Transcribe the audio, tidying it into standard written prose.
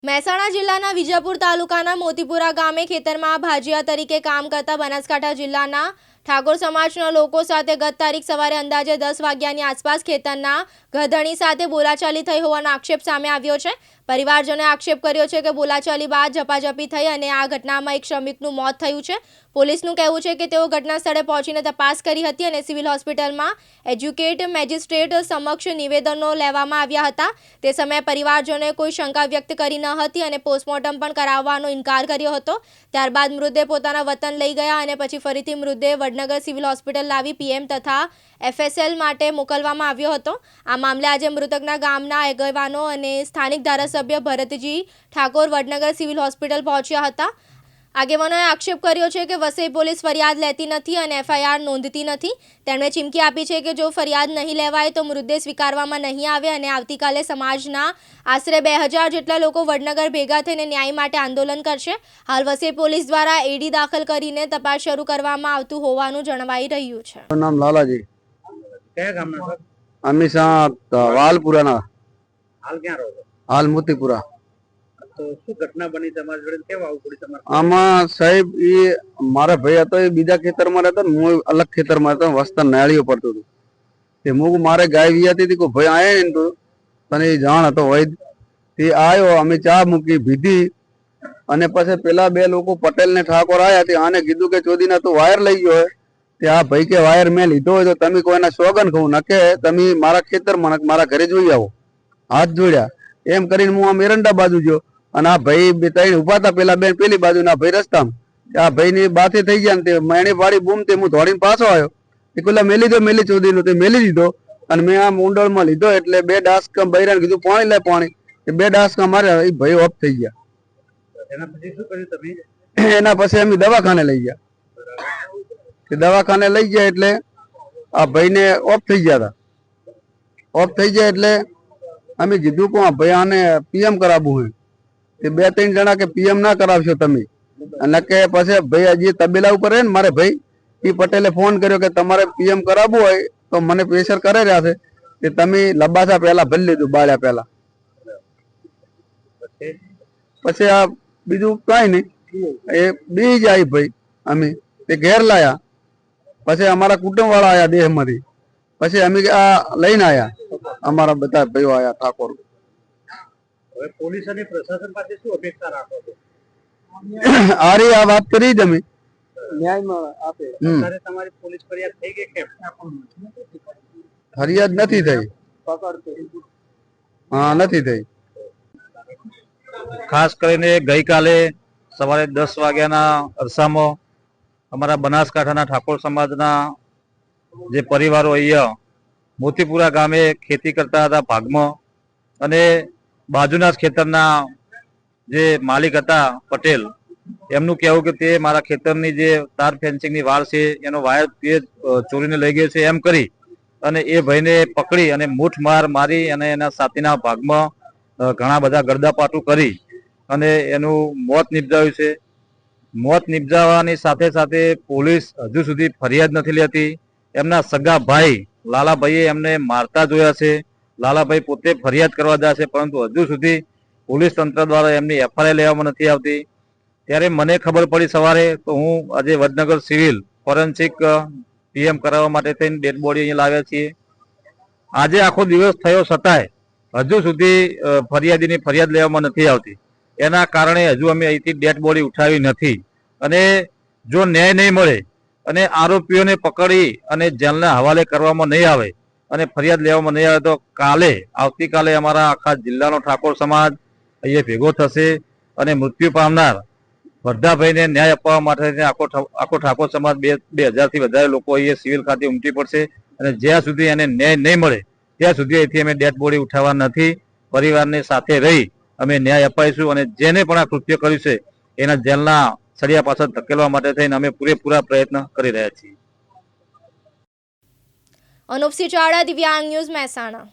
મહેસાણા જિલ્લાના વિજાપુર તાલુકાના મોતીપુરા ગામે ખેતરમાં ભાજીયા તરીકે કામ કરતા બનાસકાંઠા જિલ્લાના ઠાકોર સમાજના લોકો સાથે ગત તારીખ સવારે અંદાજે 10 વાગ્યાની આસપાસ ખેતરના ગધેડી સાથે બોલાચાલી થઈ હોવાનો આક્ષેપ સામે આવ્યો છે। પરિવારજનોએ આક્ષેપ કર્યો છે કે બોલાચાલી બાદ ઝપાઝપી થઈ અને આ ઘટનામાં એક શ્રમિકનું મોત થયું છે। પોલીસનું કહેવું છે કે તેઓ ઘટના સ્થળે પહોંચીને તપાસ કરી હતી અને સિવિલ હોસ્પિટલમાં એજ્યુકેટ મેજિસ્ટ્રેટ સમક્ષ નિવેદનો લેવામાં આવ્યા હતા। તે સમયે પરિવારજનોએ કોઈ શંકા વ્યક્ત કરી ન હતી અને પોસ્ટમોર્ટમ પણ કરાવવાનો ઇનકાર કર્યો હતો। ત્યારબાદ મૃતદેહ પોતાના વતન લઈ ગયા અને પછી ફરીથી મૃતદેહ વડનગર સિવિલ હોસ્પિટલ લાવી પીએમ તથા એફએસએલ માટે મોકલવામાં આવ્યો હતો। આ મામલે આજે મૃતકના ગામના આગેવાનો અને સ્થાનિક ધારાસભ્ય ભરતજી ઠાકોર વડનગર સિવિલ હોસ્પિટલ પહોંચ્યા હતા। આગેવાનોએ આક્ષેપ કર્યો છે કે વસઈ પોલીસ ફરિયાદ લેતી નથી અને એફઆઈઆર નોંધતી નથી। તેમણે ચીમકી આપી છે કે જો ફરિયાદ નહીં લેવાય તો મૃતદેહ સ્વીકારવામાં નહીં આવે અને આવતીકાલે સમાજના આશરે 2000 જેટલા લોકો વડનગર ભેગા થઈને ન્યાય માટે આંદોલન કરશે। હાલ વસઈ પોલીસ દ્વારા એડી દાખલ કરીને તપાસ શરૂ કરવામાં આવતું હોવાનું જણાવાઈ રહ્યું છે। નામ લાલાજી કયા ગામના છો? હંમેશા વાલપુરાના હાલ ક્યાં રહો છો? હાલ મોતીપુરા। તો શું ઘટના બની તમારી જોડે? કેવું આવું પડ્યું તમારે? આમાં સાહેબ એ મારા ભાઈ હતો, એ બીજા ખેતરમાં રહેતો ને હું અલગ ખેતરમાં હતો, વસ્તા નાળીઓ પડતું હતું। તે હું મારે ગાય વિયાતી હતી, કોઈ ભાઈ આયા ને તો તને એ જાણ હતો વૈદ તે આવ્યો, અમે ચા મૂકી પીધી અને પછી પેલા બે લોકો પટેલ ને ઠાકોર આયા તે આને કીધું કે ચોદીના તું વાયર લઈ ગયો તે આ ભાઈ કે વાયર મેં લીધો હોય તો તમે કોઈના સોગન કહું ન કે તમે મારા ખેતરમાં મારા ઘરે જોઈ આવો। હાથ જોડ્યા એમ કરીને હું આમ એરંડા બાજુ ગયો અને આ ભાઈ બે ત્રણ ઉભા હતા, પેલા બેન પેલી બાજુ ના ભાઈ રસ્તામાં, આ ભાઈ ની બાથી થઈ ગયા ને તે મેણી પાડી બૂમ તે હું દોડીને પાછો આવ્યો, એ પેલા મેલી દો મેલી ચોધી નું તે મેલી દીધો અને મેં આ ઊંડળ માં લીધો એટલે બે ડાસકા બૈરાને કીધું પાણી લે પાણી, એ બે ડાસકા મારે એ ભાઈ ઓફ થઈ ગયા। એના પછી શું કર્યું તમે? એના પછી અમે દવાખાને લઈ ગયા, દવાખાને લઈ ગયા એટલે આ ભાઈ ને ઓફ થઈ ગયા હતા। ઓફ થઈ જાય એટલે અમે કીધું કે ભાઈ આને પીએમ કરાવવું હોય તે બે ત્રણ જણા કે પીએમ ના કરાવશો તમે અને કે પછી ભાઈ હજી તબેલા ઉપર હે ને મારે ભાઈ એ પટેલે ફોન કર્યો કે તમારે પીએમ કરાવવું હોય તો મને પ્રેશર કરે રહ્યા છે કે તમે લબાસા પહેલા ભરી લીધું બાળ્યા પહેલા, પછી આ બીજું કઈ નહીં એ બી જાય ભાઈ અમે તે ઘેર લાયા, પછી અમારા કુટુંબ વાળા આયા દેહ માંથી, પછી અમે આ લઈને આયા અમારા બધા ભાઈઓ આયા ઠાકોર। હવે પોલીસ અને પ્રશાસન પાસે શું અપેક્ષા રાખો છો? આરી આ વાત કરી જ અમે ન્યાય આપે। અત્યારે તમારી પોલીસ ફરિયાદ થઈ ગઈ કેમ? ફરિયાદ નથી થઈ, હા નથી થઈ। ખાસ કરીને ગઈકાલે સવારે 10 વાગ્યાના અરસામાં અમારા બનાસકાંઠાના ઠાકોર સમાજના જે પરિવારો અહીંયા મોતીપુરા ગામે ખેતી કરતા હતા ભાગમાં, અને બાજુના જ ખેતરના જે માલિક હતા પટેલ, એમનું કહેવું કે તે મારા ખેતરની જે તાર ફેન્સિંગની વાળ છે એનો વાયર તે ચોરીને લઈ ગયો છે એમ કરી અને એ ભાઈને પકડી અને મૂઠ માર મારી અને એના સાથીના ભાગમાં ઘણા બધા ગરદાપાટું કરી અને એનું મોત નિપજાવ્યું છે। મોત નિપજાવવાની સાથે સાથે પોલીસ હજુ સુધી ફરિયાદ નથી લેતી। એમના સગા ભાઈ લાલાભાઈએ એમને મારતા જોયા છે, લાલાભાઈ પોતે ફરિયાદ કરવા જાય છે પરંતુ હજુ સુધી પોલીસ તંત્ર દ્વારા એમની એફઆઈઆર લેવામાં નથી આવતી। ત્યારે મને ખબર પડી સવારે તો હું આજે વડનગર સિવિલ ફોરેન્સિક પીએમ કરાવવા માટે થઈને ડેડ બોડી અહીંયા લાવ્યા છીએ। આજે આખો દિવસ થયો છતાંય હજુ સુધી ફરિયાદીની ફરિયાદ લેવામાં નથી આવતી, એના કારણે હજુ અમે અહીંથી ડેડ બોડી ઉઠાવી નથી। અને જો ન્યાય નહીં મળે અને આરોપીઓને પકડી અને જેલના હવાલે કરવામાં નહીં આવે અને ફરિયાદ લેવામાં નહીં આવે તો આવતીકાલે અમારા આખા જિલ્લાનો ઠાકોર સમાજ અહીંયા ભેગો થશે અને મૃત્યુ પામનાર વરદાભાઈને ન્યાય અપાવવા માટે આખો ઠાકોર સમાજ 2000 થી વધારે લોકો અહીંયા સિવિલ ખાતે ઉમટી પડશે અને જ્યાં સુધી એને ન્યાય નહીં મળે ત્યાં સુધી અહીંથી અમે ડેડ બોડી ઉઠાવવા નથી। પરિવારની સાથે રહી અમે ન્યાય અપાઈશું અને જેને પણ આ કૃત્ય કર્યું છે એના જેલના સળિયા પાછળ ધકેલવા માટે થઈને અમે પૂરેપૂરા પ્રયત્ન કરી રહ્યા છીએ। અનુપસિંહ ચાવડા, દિવ્યાંગ ન્યૂઝ, મહેસાણા।